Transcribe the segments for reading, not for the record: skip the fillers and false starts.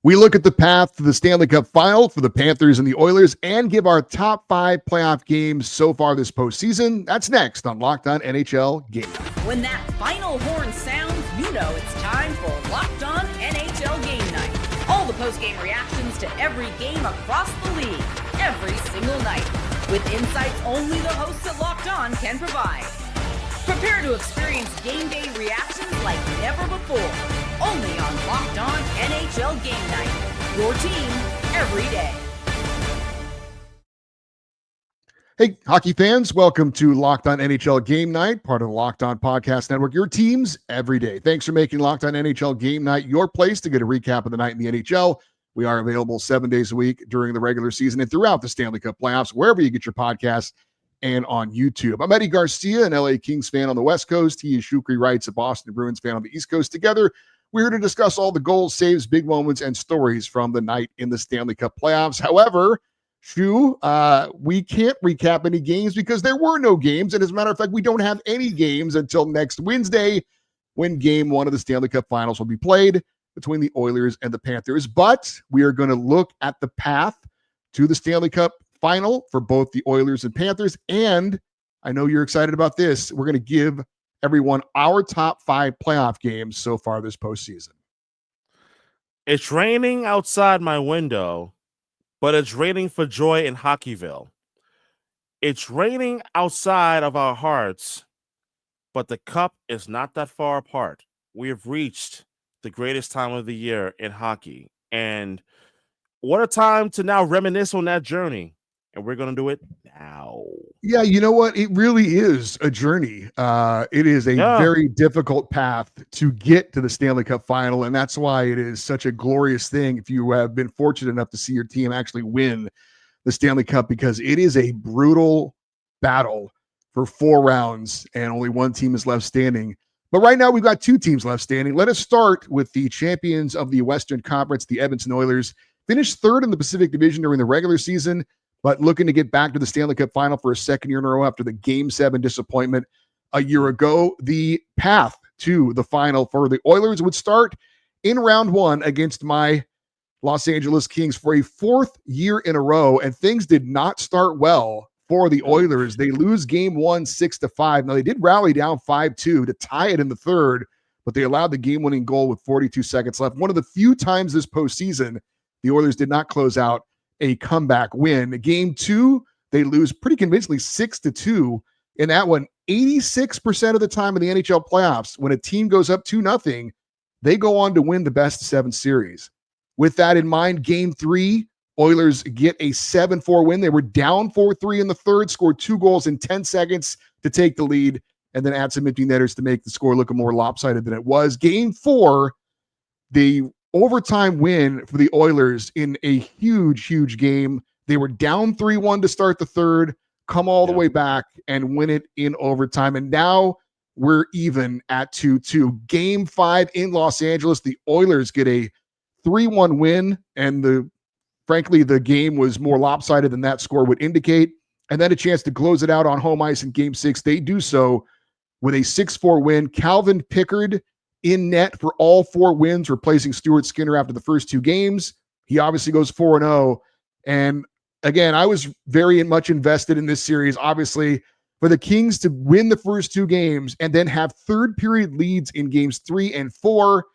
We look at the path to the Stanley Cup Final for the Panthers and the Oilers and give our top 5 playoff games so far this postseason. That's next on Locked On NHL Game Night. When that final horn sounds, you know it's time for Locked On NHL Game Night. All the post-game reactions to every game across the league, every single night, with insights only the hosts at Locked On can provide. Prepare to experience game day reactions like never before. Only on Locked On NHL Game Night. Your team every day. Hey, hockey fans, welcome to Locked On NHL Game Night, part of the Locked On Podcast Network, your teams every day. Thanks for making Locked On NHL Game Night your place to get a recap of the night in the NHL. We are available 7 days a week during the regular season and throughout the Stanley Cup playoffs, wherever you get your podcasts and on YouTube. I'm Eddie Garcia, an LA Kings fan on the West Coast. He is Shukri Wrights, a Boston Bruins fan on the East Coast. Together, we're here to discuss all the goals, saves, big moments, and stories from the night in the Stanley Cup playoffs. However, Shu, we can't recap any games because there were no games. And as a matter of fact, we don't have any games until next Wednesday when game 1 of the Stanley Cup Finals will be played between the Oilers and the Panthers. But we are going to look at the path to the Stanley Cup Final for both the Oilers and Panthers. And I know you're excited about this. We're going to give everyone our top 5 playoff games so far this postseason. It's raining outside my window, but it's raining for joy in Hockeyville. It's raining outside of our hearts, but the cup is not that far apart. We have reached the greatest time of the year in hockey. And what a time to now reminisce on that journey. And we're going to do it now. Yeah, you know what? It really is a journey. It is a very difficult path to get to the Stanley Cup Final, and that's why it is such a glorious thing if you have been fortunate enough to see your team actually win the Stanley Cup, because it is a brutal battle for 4 rounds, and only one team is left standing. But right now, we've got 2 teams left standing. Let us start with the champions of the Western Conference, the Edmonton Oilers. Finished 3rd in the Pacific Division during the regular season, but looking to get back to the Stanley Cup Final for a second year in a row after the Game 7 disappointment a year ago. The path to the final for the Oilers would start in round 1 against my Los Angeles Kings for a 4th year in a row, and things did not start well for the Oilers. They lose game 1 6-5. Now, they did rally down 5-2 to tie it in the 3rd, but they allowed the game-winning goal with 42 seconds left. One of the few times this postseason the Oilers did not close out a comeback win. Game 2, they lose pretty convincingly 6-2. In that one, 86% of the time in the NHL playoffs, when a team goes up 2-0, they go on to win the best of 7 series. With that in mind, game 3, Oilers get a 7-4 win. They were down 4-3 in the 3rd, scored 2 goals in 10 seconds to take the lead, and then add some empty netters to make the score look more lopsided than it was. Game 4, the overtime win for the Oilers in a huge game. They were down 3-1 to start the 3rd, come all the way back and win it in overtime. And now we're even at 2-2. Game 5 in Los Angeles, the Oilers get a 3-1 win, and frankly, the game was more lopsided than that score would indicate. And then a chance to close it out on home ice in game 6. They do so with a 6-4 win. Calvin Pickard in net for all 4 wins, replacing Stuart Skinner after the first 2 games. He obviously goes 4-0. And again, I was very much invested in this series. Obviously, for the Kings to win the first 2 games and then have 3rd period leads in games 3 and 4.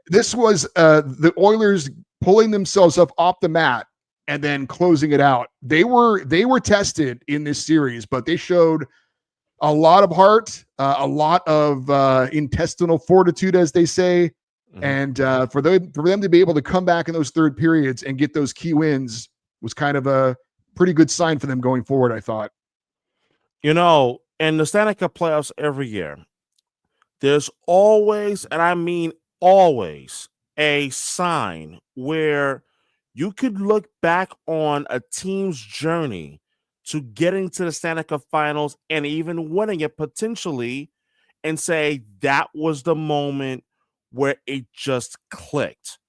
This was the Oilers pulling themselves up off the mat and then closing it out. They were tested in this series, but they showed a lot of heart, a lot of intestinal fortitude, as they say. And for them to be able to come back in those 3rd periods and get those key wins was kind of a pretty good sign for them going forward, I thought. You know, in the Stanley Cup playoffs every year, there's always, and I mean always, a sign where you could look back on a team's journey to getting to the Stanley Cup Finals and even winning it potentially and say that was the moment where it just clicked.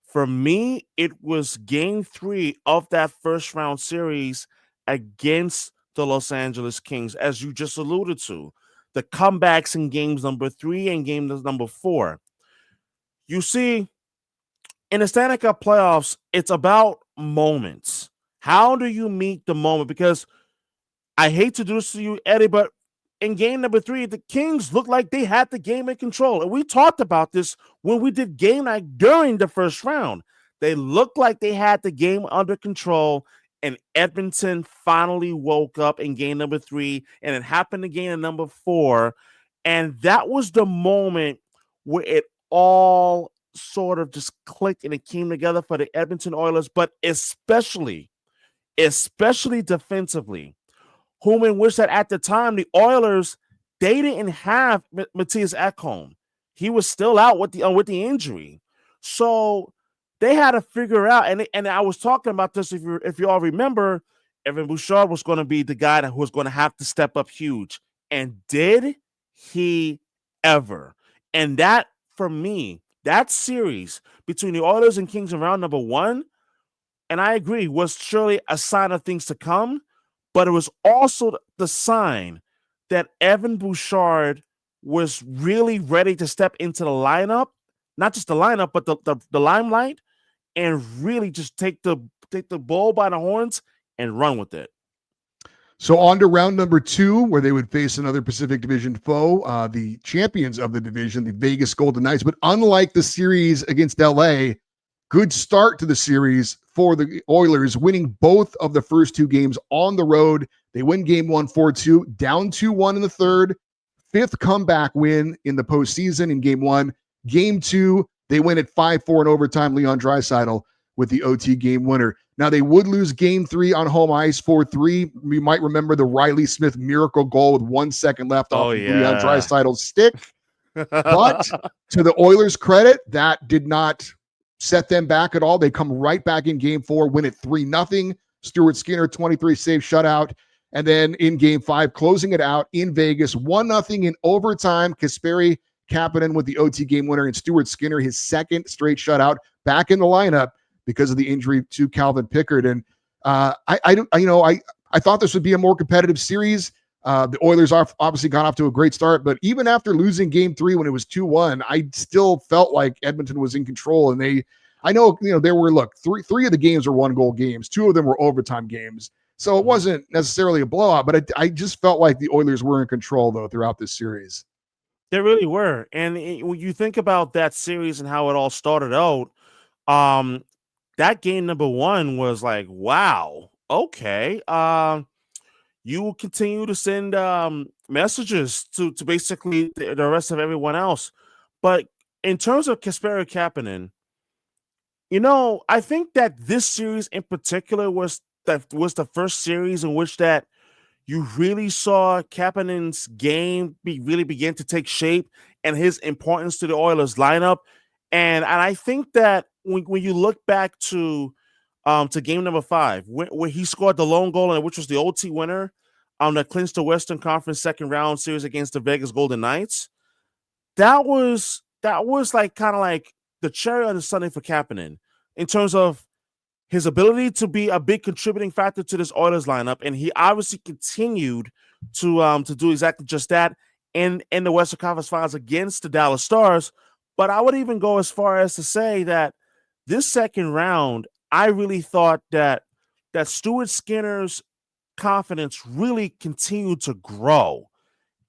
For me, it was game 3 of that first round series against the Los Angeles Kings, as you just alluded to. The comebacks in games number 3 and game number 4. You see, in the Stanley Cup playoffs, it's about moments. How do you meet the moment? Because I hate to do this to you, Eddie, but in game number 3, the Kings looked like they had the game in control. And we talked about this when we did game night during the first round. They looked like they had the game under control, and Edmonton finally woke up in game number 3, and it happened again in number 4. And that was the moment where it all sort of just clicked and it came together for the Edmonton Oilers, but especially defensively, whom in which that at the time the Oilers, they didn't have Matthias Ekholm. He was still out with the injury, so they had to figure out. And I was talking about this, if you all remember, Evan Bouchard was going to be the guy who was going to have to step up huge, and did he ever? And that, for me, that series between the Oilers and Kings in round number 1, and I agree, was surely a sign of things to come, but it was also the sign that Evan Bouchard was really ready to step into the lineup, not just the lineup, but the limelight, and really just take the bull by the horns and run with it. So on to round number 2, where they would face another Pacific Division foe, the champions of the division, the Vegas Golden Knights. But unlike the series against LA, good start to the series for the Oilers, winning both of the first 2 games on the road. They win game 1 4-2, down 2-1 in the third. 5th comeback win in the postseason in game 1. Game 2, they win at 5-4 in overtime. Leon Draisaitl with the OT game winner. Now, they would lose game 3 on home ice 4-3. We might remember the Riley Smith miracle goal with 1 second left off Leon Draisaitl's stick. But to the Oilers' credit, that did not set them back at all. They come right back in game 4, win it 3-0. Stuart Skinner, 23 save shutout. And then in game 5, closing it out in Vegas, 1-0 in overtime. Kasperi Kapanen with the OT game winner, and Stuart Skinner, his second straight shutout, back in the lineup because of the injury to Calvin Pickard. And I thought this would be a more competitive series. The Oilers obviously got off to a great start, but even after losing game 3 when it was 2-1, I still felt like Edmonton was in control. And there were three of the games were 1-goal games. 2 of them were overtime games. So it wasn't necessarily a blowout, but I just felt like the Oilers were in control though throughout this series. They really were. And when you think about that series and how it all started out, that game number 1 was like, wow, okay. You will continue to send messages to basically the rest of everyone else. But in terms of Kasperi Kapanen, I think that this series in particular was the first series in which that you really saw Kapanen's game really begin to take shape and his importance to the Oilers lineup. And I think that when you look back to game number 5, where he scored the lone goal, and which was the OT winner, that clinched the Western Conference second round series against the Vegas Golden Knights, that was like kind of like the cherry on the sundae for Kapanen in terms of his ability to be a big contributing factor to this Oilers lineup, and he obviously continued to do exactly just that in the Western Conference Finals against the Dallas Stars. But I would even go as far as to say that this second round, I really thought that Stuart Skinner's confidence really continued to grow,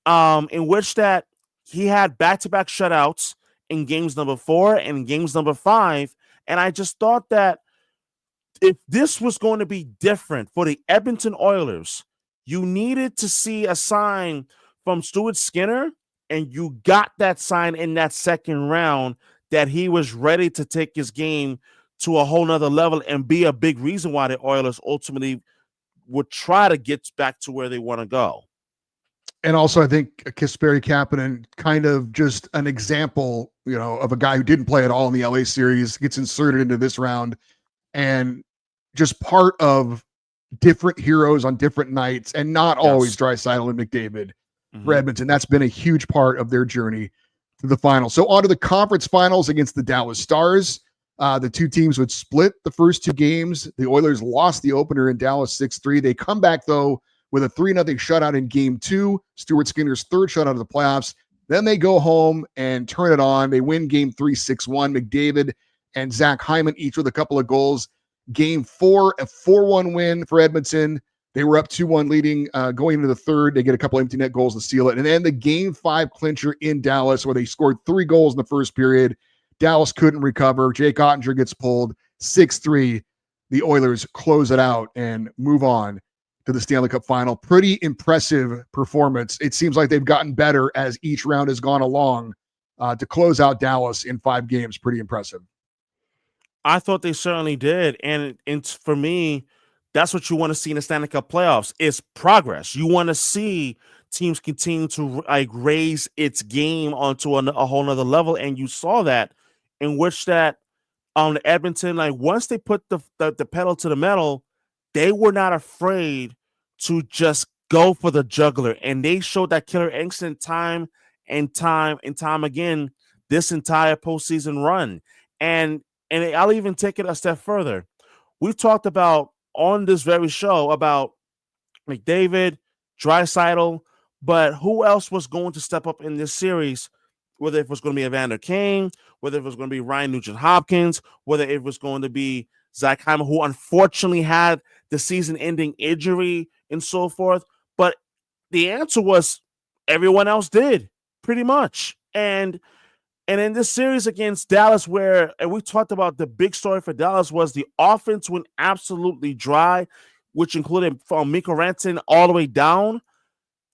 in which that he had back-to-back shutouts in games number 4 and games number 5. And I just thought that if this was going to be different for the Edmonton Oilers, you needed to see a sign from Stuart Skinner, and you got that sign in that second round that he was ready to take his game to a whole nother level and be a big reason why the Oilers ultimately would try to get back to where they want to go. And also, I think Kasperi Kapanen, kind of just an example, of a guy who didn't play at all in the LA series, gets inserted into this round, and just part of different heroes on different nights, and not always Draisaitl and McDavid for Edmonton. That's been a huge part of their journey to the final. So on to the conference finals against the Dallas Stars. The 2 teams would split the first 2 games. The Oilers lost the opener in Dallas 6-3. They come back, though, with a 3-0 shutout in game 2. Stuart Skinner's third shutout of the playoffs. Then they go home and turn it on. They win game 3 6-1. McDavid and Zach Hyman, each with a couple of goals. Game 4, a 4-1 win for Edmonton. They were up 2-1 leading going into the third. They get a couple empty net goals to seal it. And then the Game 5 clincher in Dallas where they scored 3 goals in the first period. Dallas couldn't recover. Jake Ottinger gets pulled 6-3. The Oilers close it out and move on to the Stanley Cup Final. Pretty impressive performance. It seems like they've gotten better as each round has gone along to close out Dallas in 5 games. Pretty impressive. I thought they certainly did. And for me, that's what you want to see in the Stanley Cup playoffs is progress. You want to see teams continue to raise its game onto a whole nother level. And you saw that in which that Edmonton, once they put the pedal to the metal, they were not afraid to just go for the juggler. And they showed that killer instinct time and time again this entire postseason run. And I'll even take it a step further. We've talked about on this very show about McDavid, Draisaitl, but who else was going to step up in this series? Whether it was going to be Evander Kane, whether it was going to be Ryan Nugent-Hopkins, whether it was going to be Zach Hyman, who unfortunately had the season-ending injury and so forth. But the answer was everyone else did, pretty much. And in this series against Dallas, and we talked about the big story for Dallas was the offense went absolutely dry, which included from Mikko Rantanen all the way down.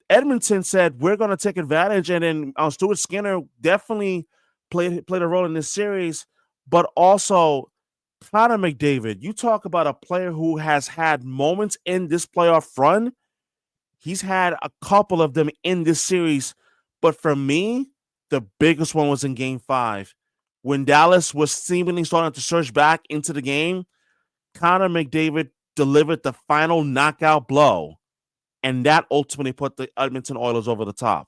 Edmonton said, we're going to take advantage. And then Stuart Skinner definitely played a role in this series, but also Connor McDavid. You talk about a player who has had moments in this playoff run. He's had a couple of them in this series. But for me, the biggest one was in Game 5. When Dallas was seemingly starting to surge back into the game, Connor McDavid delivered the final knockout blow. And that ultimately put the Edmonton Oilers over the top.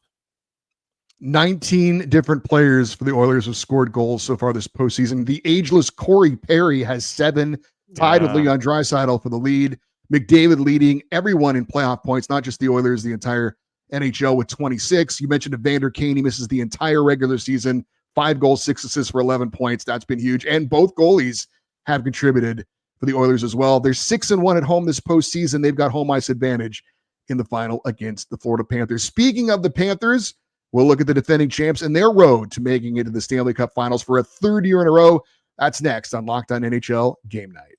19 different players for the Oilers have scored goals so far this postseason. The ageless Corey Perry has 7, tied with Leon Draisaitl for the lead. McDavid leading everyone in playoff points, not just the Oilers, the entire NHL with 26. You mentioned Evander Kane. He misses the entire regular season. 5 goals, 6 assists for 11 points. That's been huge. And both goalies have contributed for the Oilers as well. They're 6-1 at home this postseason. They've got home ice advantage in the final against the Florida Panthers. Speaking of the Panthers, we'll look at the defending champs and their road to making it to the Stanley Cup Finals for a 3rd year in a row. That's next on Locked On NHL Game Night.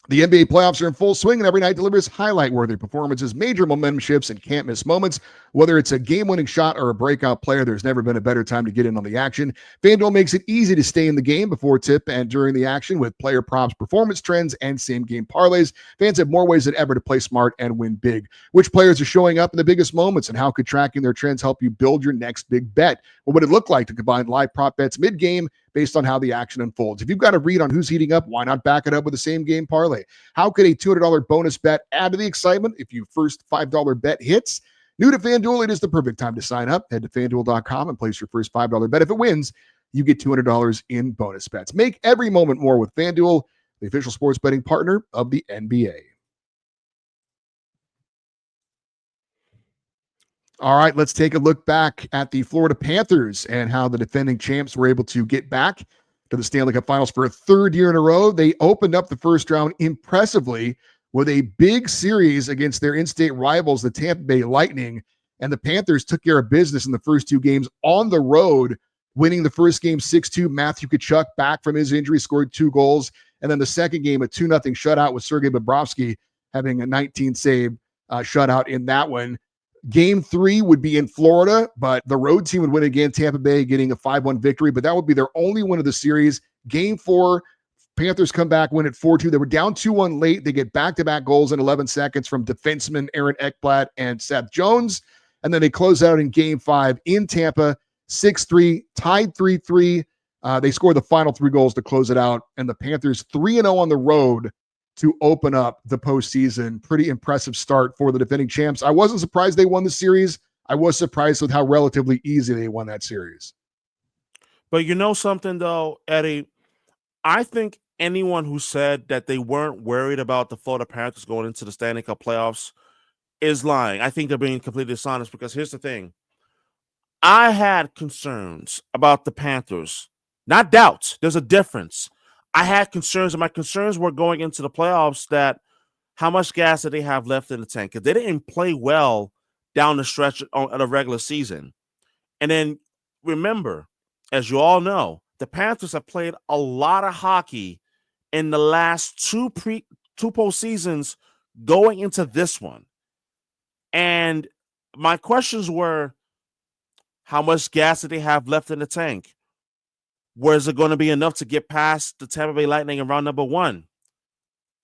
The NBA playoffs are in full swing, and every night delivers highlight-worthy performances, major momentum shifts, and can't-miss moments. Whether it's a game-winning shot or a breakout player, there's never been a better time to get in on the action. FanDuel makes it easy to stay in the game before tip and during the action with player props, performance trends, and same-game parlays. Fans have more ways than ever to play smart and win big. Which players are showing up in the biggest moments, and how could tracking their trends help you build your next big bet? What would it look like to combine live prop bets mid-game based on how the action unfolds? If you've got a read on who's heating up, why not back it up with the same game parlay? How could a $200 bonus bet add to the excitement if your first $5 bet hits? New to FanDuel, it is the perfect time to sign up. Head to FanDuel.com and place your first $5 bet. If it wins, you get $200 in bonus bets. Make every moment more with FanDuel, the official sports betting partner of the NBA. All right, let's take a look back at the Florida Panthers and how the defending champs were able to get back to the Stanley Cup Finals for a 3rd year in a row. They opened up the first round impressively with a big series against their in-state rivals, the Tampa Bay Lightning, and the Panthers took care of business in the first 2 games on the road, winning the first game 6-2. Matthew Tkachuk, back from his injury, scored 2 goals, and then the second game, a 2-0 shutout with Sergei Bobrovsky having a 19-save shutout in that one. Game 3 would be in Florida, but the road team would win again, Tampa Bay getting a 5-1 victory, but that would be their only win of the series. Game 4, Panthers come back, win at 4-2. They were down 2-1 late. They get back-to-back goals in 11 seconds from defensemen Aaron Ekblad and Seth Jones, and then they close out in Game 5 in Tampa, 6-3, tied 3-3. They scored the final 3 goals to close it out, and the Panthers 3-0 on the road to open up the postseason. Pretty impressive start for the defending champs. I wasn't surprised they won the series. I was surprised with how relatively easy they won that series. But you know something, though, Eddie? I think anyone who said that they weren't worried about the Florida Panthers going into the Stanley Cup playoffs is lying. I think they're being completely dishonest because here's the thing. I had concerns about the Panthers, not doubts. There's a difference. I had concerns, and my concerns were going into the playoffs that how much gas did they have left in the tank? Because they didn't play well down the stretch of the regular season. And then remember, as you all know, the Panthers have played a lot of hockey in the last two postseasons going into this one. And my questions were, how much gas did they have left in the tank? Was it going to be enough to get past the Tampa Bay Lightning in round number 1?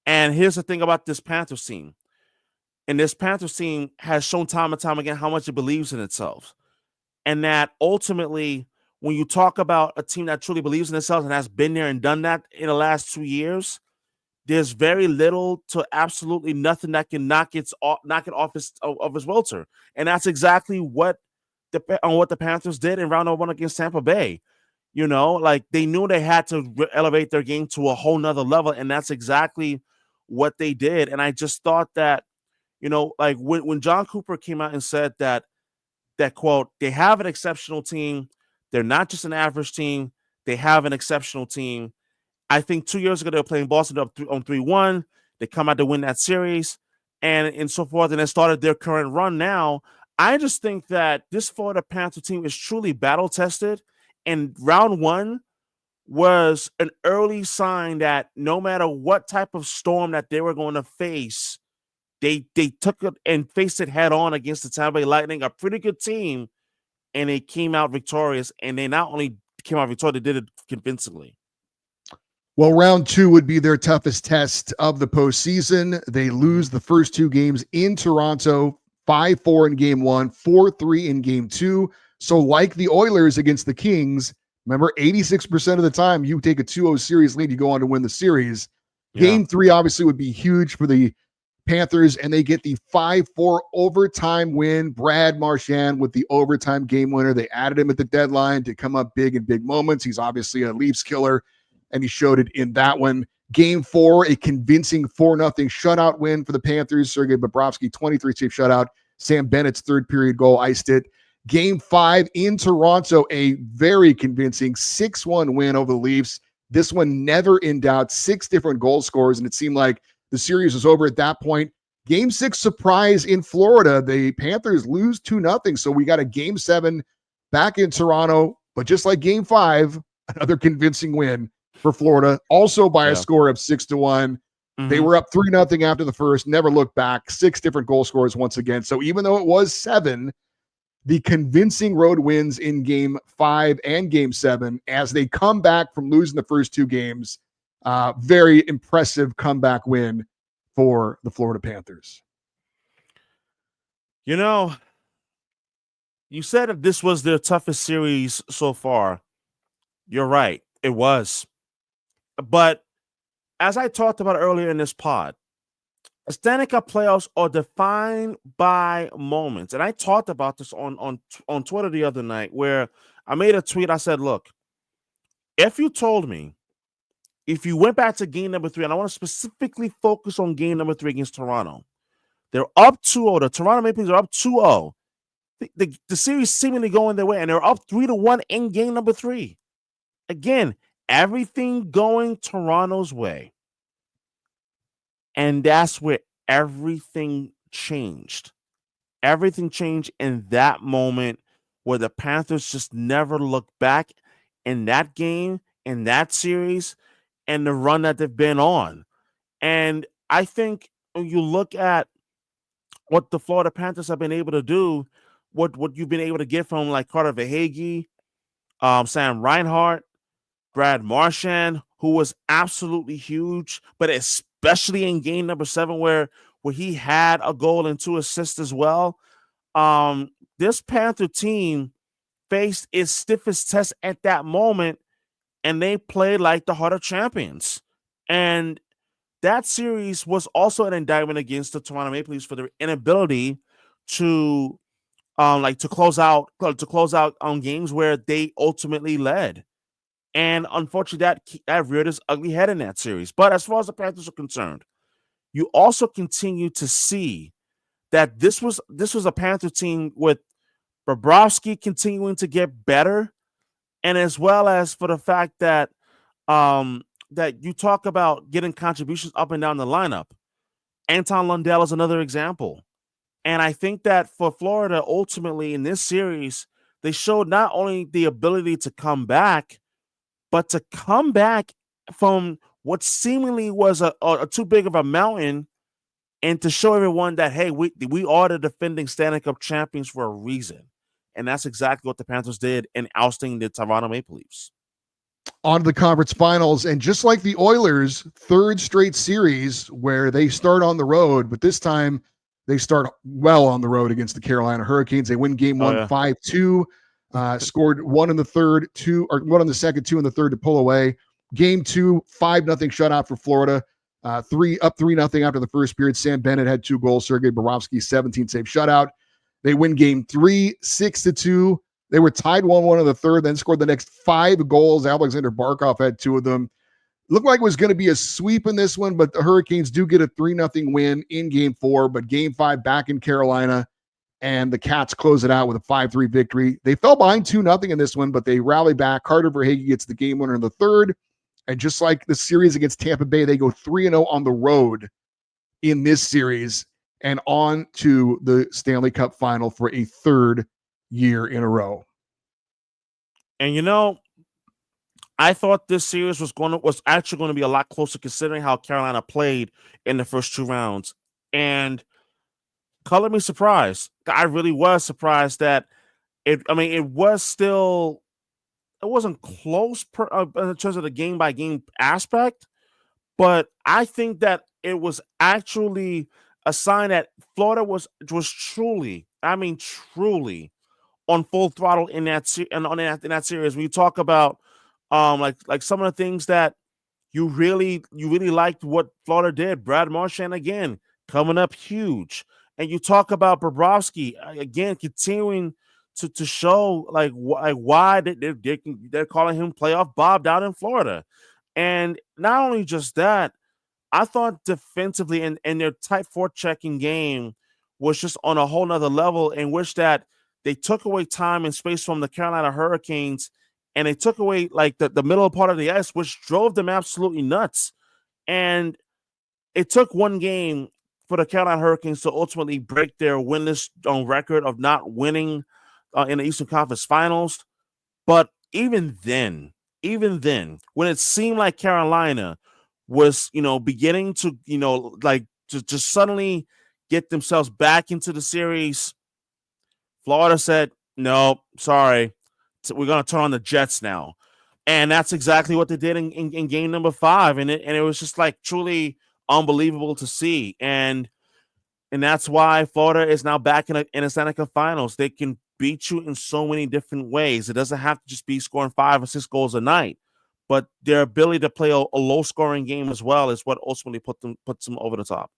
And here's the thing about this Panthers team. And this Panthers team has shown time and time again how much it believes in itself. And that ultimately, when you talk about a team that truly believes in itself and has been there and done that in the last 2 years, there's very little to absolutely nothing that can knock it off his welter. And that's exactly what the Panthers did in round 1 against Tampa Bay. You know, like they knew they had to elevate their game to a whole nother level, and that's exactly what they did. And I just thought that, you know, like when John Cooper came out and said that quote, they have an exceptional team. They're not just an average team. They have an exceptional team. I think 2 years ago they were playing Boston up on 3-1. They come out to win that series and so forth, and they started their current run now. I just think that this Florida Panther team is truly battle-tested, and round 1 was an early sign that no matter what type of storm that they were going to face, they took it and faced it head on against the Tampa Bay Lightning, a pretty good team, and they came out victorious. And they not only came out victorious, they did it convincingly. Well, round 2 would be their toughest test of the postseason. They lose the first 2 games in Toronto, 5-4 in game 1, 4-3 in game 2. So like the Oilers against the Kings, remember 86% of the time you take a 2-0 series lead, you go on to win the series. Game 3 obviously would be huge for the Panthers, and they get the 5-4 overtime win. Brad Marchand with the overtime game winner. They added him at the deadline to come up big in big moments. He's obviously a Leafs killer, and he showed it in that one. Game 4, a convincing 4-0 shutout win for the Panthers. Sergei Bobrovsky, 23-save shutout. Sam Bennett's third period goal iced it. Game 5 in Toronto, a very convincing 6-1 win over the Leafs. This one never in doubt, 6 different goal scorers, and it seemed like the series was over at that point. Game 6 surprise in Florida. The Panthers lose 2-0, so we got a Game 7 back in Toronto, but just like Game 5, another convincing win for Florida, also by a score of 6-1. They were up 3-0 after the first, never looked back. 6 different goal scorers once again. So even though it was 7, the convincing road wins in Game 5 and Game 7 as they come back from losing the first 2 games. Very impressive comeback win for the Florida Panthers. You know, you said that this was their toughest series so far. You're right. It was. But as I talked about earlier in this pod, Stanley Cup playoffs are defined by moments. And I talked about this on Twitter the other night where I made a tweet. I said, look, if you told me, if you went back to game number 3, and I want to specifically focus on game number 3 against Toronto, they're up 2-0. The Toronto Maple Leafs are up 2-0. The series seemingly going their way, and they're up 3-1 in game number 3. Again, everything going Toronto's way. And that's where everything changed. Everything changed in that moment where the Panthers just never looked back in that game, in that series, and the run that they've been on. And I think when you look at what the Florida Panthers have been able to do, what you've been able to get from like Carter Verhaeghe, Sam Reinhart, Brad Marchand, who was absolutely huge, but especially in game number 7 where he had a goal and 2 assists as well. This Panther team faced its stiffest test at that moment, and they played like the heart of champions. And that series was also an indictment against the Toronto Maple Leafs for their inability to close out on games where they ultimately led. And unfortunately, that reared its ugly head in that series. But as far as the Panthers are concerned, you also continue to see that this was a Panther team with Bobrovsky continuing to get better, and as well as for the fact that that you talk about getting contributions up and down the lineup. Anton Lundell is another example. And I think that for Florida, ultimately in this series, they showed not only the ability to come back, but to come back from what seemingly was a too big of a mountain, and to show everyone that, hey, we are the defending Stanley Cup champions for a reason. And that's exactly what the Panthers did in ousting the Toronto Maple Leafs. On to the conference finals, and just like the Oilers, third straight series where they start on the road, but this time they start well on the road against the Carolina Hurricanes. They win game one 5-2, scored one in the third, one in the second, two in the third to pull away. Game two, 5-0 shutout for Florida. 3-0 after the first period. Sam Bennett had 2 goals. Sergei Bobrovsky, 17-save shutout. They win game 3, 6-2. They were tied 1-1 in the third, then scored the next 5 goals. Alexander Barkov had 2 of them. Looked like it was going to be a sweep in this one, but the Hurricanes do get a 3-0 win in game 4, but game 5 back in Carolina, and the Cats close it out with a 5-3 victory. They fell behind 2-0 in this one, but they rally back. Carter Verhaeghe gets the game winner in the third, and just like the series against Tampa Bay, they go 3-0 on the road in this series and on to the Stanley Cup final for a third year in a row. And I thought this series was actually going to be a lot closer, considering how Carolina played in the first 2 rounds. And color me surprised. I really was surprised that it wasn't close in terms of the game by game aspect, but I think that it was actually a sign that Florida was truly on full throttle in that series. We talk about like some of the things that you really liked what Florida did. Brad Marchand again coming up huge, and you talk about Bobrovsky again continuing to show why they're calling him playoff Bob down in Florida. And not only just that, I thought defensively and their tight forechecking game was just on a whole nother level, in which that they took away time and space from the Carolina Hurricanes, and they took away the middle part of the ice, which drove them absolutely nuts. And it took one game for the Carolina Hurricanes to ultimately break their winless record of not winning in the Eastern Conference Finals. But even then, when it seemed like Carolina was, beginning to, to suddenly get themselves back into the series, Florida said, no, sorry, we're going to turn on the Jets now. And that's exactly what they did in game number 5. And it was just truly unbelievable to see. And that's why Florida is now back in a Stanley Cup Finals. They can beat you in so many different ways. It doesn't have to just be scoring 5 or 6 goals a night, but their ability to play a low-scoring game as well is what ultimately puts them over the top.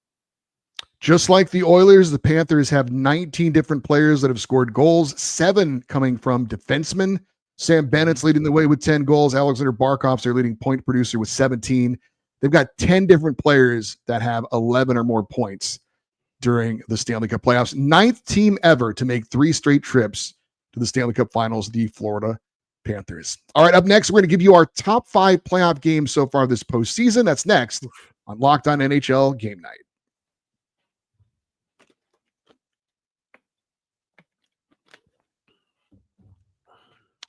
Just like the Oilers, the Panthers have 19 different players that have scored goals, 7 coming from defensemen. Sam Bennett's leading the way with 10 goals. Alexander Barkov's their leading point producer with 17. They've got 10 different players that have 11 or more points during the Stanley Cup playoffs. 9th team ever to make 3 straight trips to the Stanley Cup Finals, the Florida Panthers. All right, up next, we're going to give you our top 5 playoff games so far this postseason. That's next on Locked On NHL Game Night.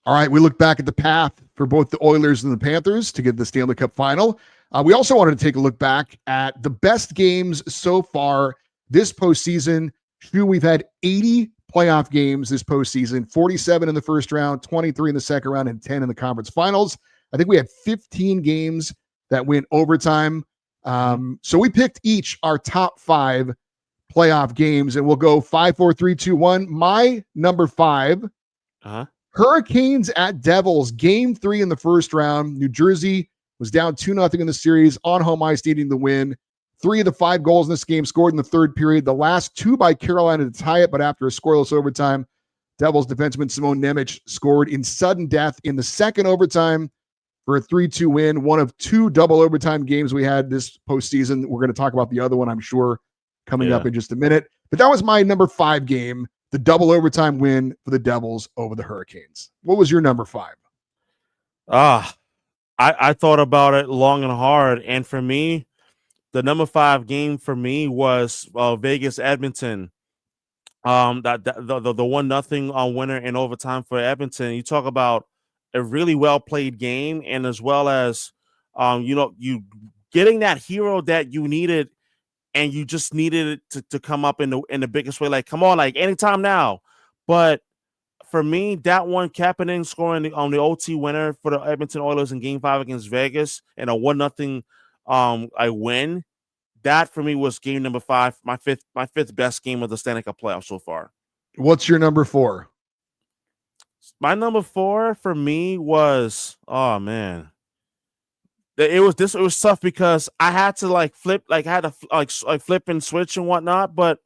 All right, we look back at the path for both the Oilers and the Panthers to get the Stanley Cup final. We also wanted to take a look back at the best games so far this postseason. We've had 80 playoff games this postseason, 47 in the first round, 23 in the second round, and 10 in the conference finals. I think we had 15 games that went overtime. So we picked each our top 5 playoff games, and we'll go 5, 4, 3, 2, 1. My number 5. Hurricanes at Devils, game 3 in the first round. New Jersey was down 2-0 in the series, on home ice needing the win. 3 of the 5 goals in this game scored in the third period. The last 2 by Carolina to tie it, but after a scoreless overtime, Devils defenseman Simone Nemec scored in sudden death in the second overtime for a 3-2 win. One of 2 double overtime games we had this postseason. We're going to talk about the other one, I'm sure, coming up in just a minute. But that was my number 5 game. the double overtime win for the Devils over the Hurricanes. What was your number 5? I thought about it long and hard, and for me, the number 5 game for me was Vegas Edmonton. The 1-0 winner in overtime for Edmonton. You talk about a really well played game, and as well as you getting that hero that you needed, and you just needed it to come up in the biggest way. Like, come on, like anytime now. But for me, that one, Kapanen scoring on the OT winner for the Edmonton Oilers in Game 5 against Vegas, and a 1-0 I win. That for me was game number 5, my fifth best game of the Stanley Cup playoffs so far. What's your number 4? My number 4 for me was, oh man, it was tough because I had to flip and switch and whatnot. But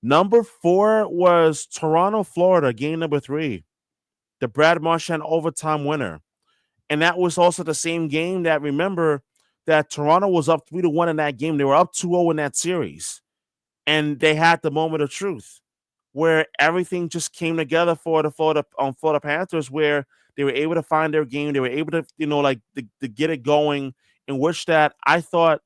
number 4 was Toronto, Florida, game number 3, the Brad Marchand overtime winner, and that was also the same game that, remember, that Toronto was up 3-1 in that game. They were up 2-0 in that series, and they had the moment of truth where everything just came together for the Panthers, where they were able to find their game. They were able to, to get it going, in which that I thought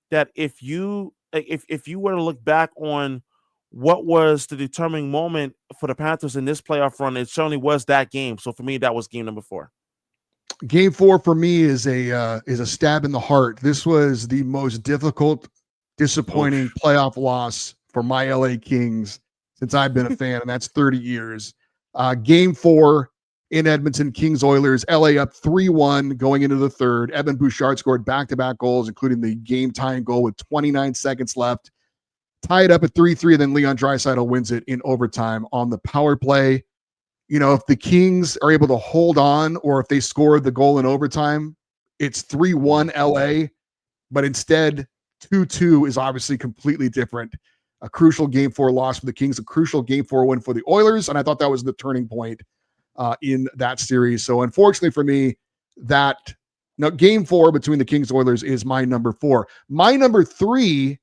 that if you were to look back on what was the determining moment for the Panthers in this playoff run, it certainly was that game. So for me, that was game number 4. Game 4 for me is a stab in the heart. This was the most difficult, disappointing playoff loss for my LA Kings since I've been a fan, and that's 30 years. Game 4 in Edmonton, Kings Oilers, LA up 3-1 going into the third. Evan Bouchard scored back-to-back goals, including the game-tying goal with 29 seconds left. Tie it up at 3-3, then Leon Draisaitl wins it in overtime on the power play. If the Kings are able to hold on, or if they score the goal in overtime, it's 3-1 LA, but instead 2-2 is obviously completely different. A crucial game 4 loss for the Kings, a crucial game 4 win for the Oilers, and I thought that was the turning point in that series. So unfortunately for me, game 4 between the Kings Oilers is my number 4. My number 3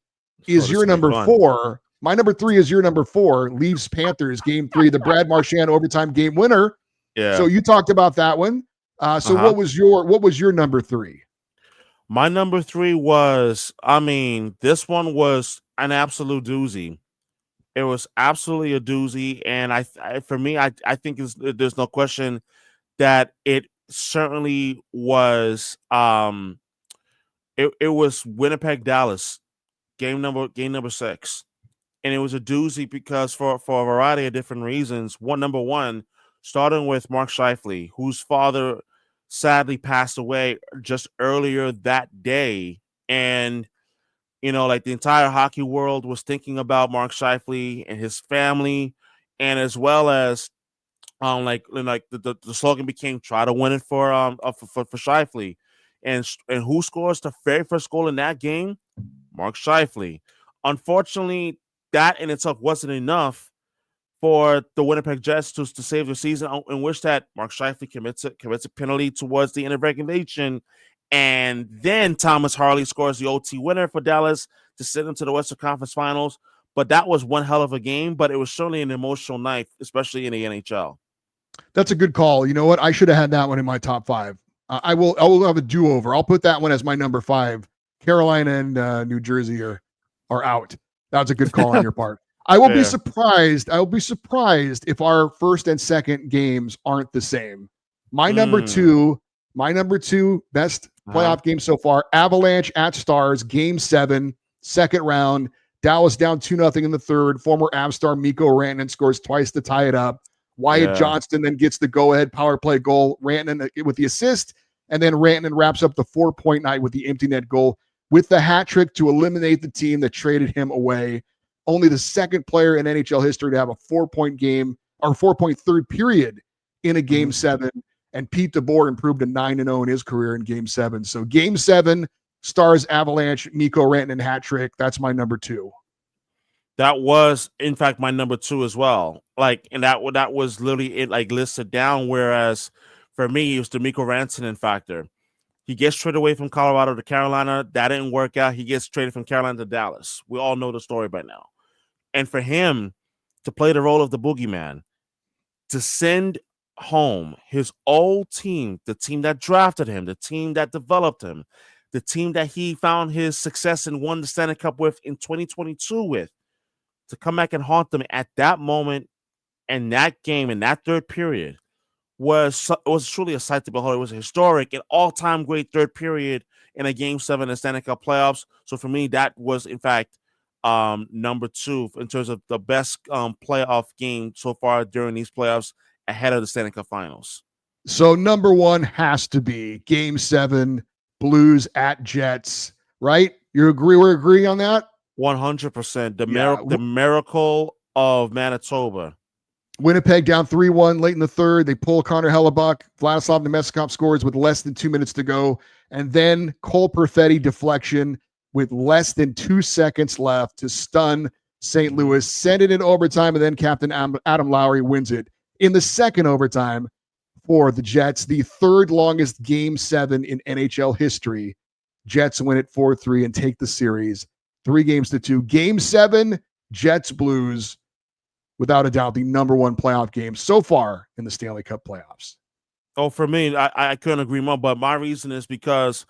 is your number 4. My number 3 is your number 4, Leafs Panthers, game 3, the Brad Marchand overtime game winner. Yeah. So you talked about that one. What was your number 3? My number 3 was, this one was an absolute doozy. It was absolutely a doozy, and I think there's no question that it certainly was. It was Winnipeg Dallas, game number 6. And it was a doozy because for a variety of different reasons. Number one, starting with Mark Scheifele, whose father sadly passed away just earlier that day. And, the entire hockey world was thinking about Mark Scheifele and his family. And as well as, the slogan became, try to win it for Scheifele. And who scores the very first goal in that game? Mark Scheifele. Unfortunately, that in itself wasn't enough for the Winnipeg Jets to save their season, in which that Mark Scheifele commits a penalty towards the end of regulation, and then Thomas Harley scores the OT winner for Dallas to send them to the Western Conference Finals. But that was one hell of a game, but it was certainly an emotional night, especially in the NHL. That's a good call. You know what? I should have had that one in my top 5. I will have a do-over. I'll put that one as my number 5. Carolina and New Jersey are out. That was a good call on your part. I will be surprised. I will be surprised if our first and second games aren't the same. My number 2 best playoff game so far, Avalanche at Stars, game 7, second round. Dallas down 2-0 in the third. Former Av star Mikko Rantanen scores twice to tie it up. Wyatt Johnston then gets the go-ahead power play goal. Rantanen with the assist, and then Rantanen wraps up the 4-point night with the empty net goal, with the hat trick to eliminate the team that traded him away. Only the second player in NHL history to have a 4-point game or 4-point third period in a game 7. And Pete DeBoer improved to 9-0 in his career in game 7. So game 7, Stars Avalanche, Mikko Rantanen hat trick. That's my number 2. That was, in fact, my number 2 as well. And that was literally it, listed down. Whereas for me, it was the Mikko Rantanen factor. He gets traded away from Colorado to Carolina. That didn't work out. He gets traded from Carolina to Dallas. We all know the story by now. And for him to play the role of the boogeyman, to send home his old team, the team that drafted him, the team that developed him, the team that he found his success and won the Stanley Cup with in 2022 with, to come back and haunt them at that moment and that game in that third period was truly a sight to behold. It was a historic and all-time great third period in a Game 7 in the Stanley Cup playoffs. So for me, that was, in fact, number 2 in terms of the best playoff game so far during these playoffs ahead of the Stanley Cup Finals. So number 1 has to be Game 7, Blues at Jets, right? We're agreeing on that? 100%. The miracle of Manitoba. Winnipeg down 3-1 late in the third. They pull Connor Hellebuck. Vladislav Nemestikov scores with less than 2 minutes to go. And then Cole Perfetti deflection with less than 2 seconds left to stun St. Louis, send it in overtime, and then Captain Adam Lowry wins it in the second overtime for the Jets, the third longest Game 7 in NHL history. Jets win it 4-3 and take the series 3-2. Game 7, Jets Blues, without a doubt, the number 1 playoff game so far in the Stanley Cup playoffs. Oh, for me, I couldn't agree more, but my reason is because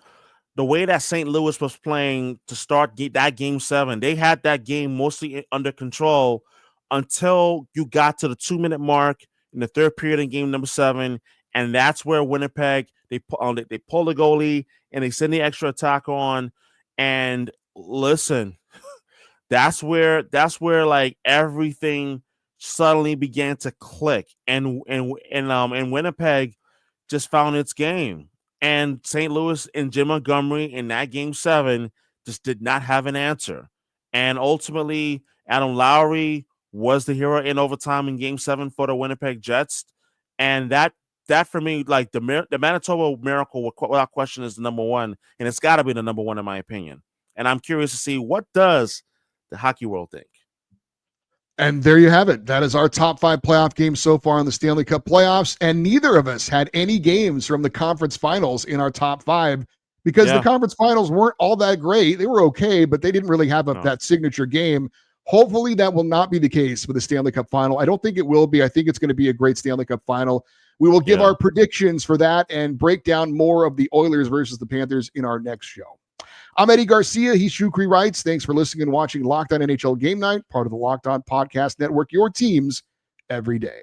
the way that St. Louis was playing to start that Game 7, they had that game mostly under control until you got to the 2-minute mark in the third period in game number 7, and that's where Winnipeg, they pull the goalie and they send the extra attack on, and listen, that's where like everything suddenly began to click, and Winnipeg just found its game, and St. Louis and Jim Montgomery in that Game 7 just did not have an answer, and ultimately Adam Lowry was the hero in overtime in Game 7 for the Winnipeg Jets, and that for me, like the Manitoba miracle without question is the number 1, and it's got to be the number 1 in my opinion. And I'm curious to see what does the hockey world think. And there you have it. That is our top 5 playoff games so far in the Stanley Cup playoffs. And neither of us had any games from the conference finals in our top 5 because the conference finals weren't all that great. They were okay, but they didn't really have that signature game. Hopefully that will not be the case with the Stanley Cup final. I don't think it will be. I think it's going to be a great Stanley Cup final. We will give our predictions for that and break down more of the Oilers versus the Panthers in our next show. I'm Eddie Garcia. He's Shukri Wrights. Thanks for listening and watching Locked On NHL Game Night, part of the Locked On Podcast Network, your teams every day.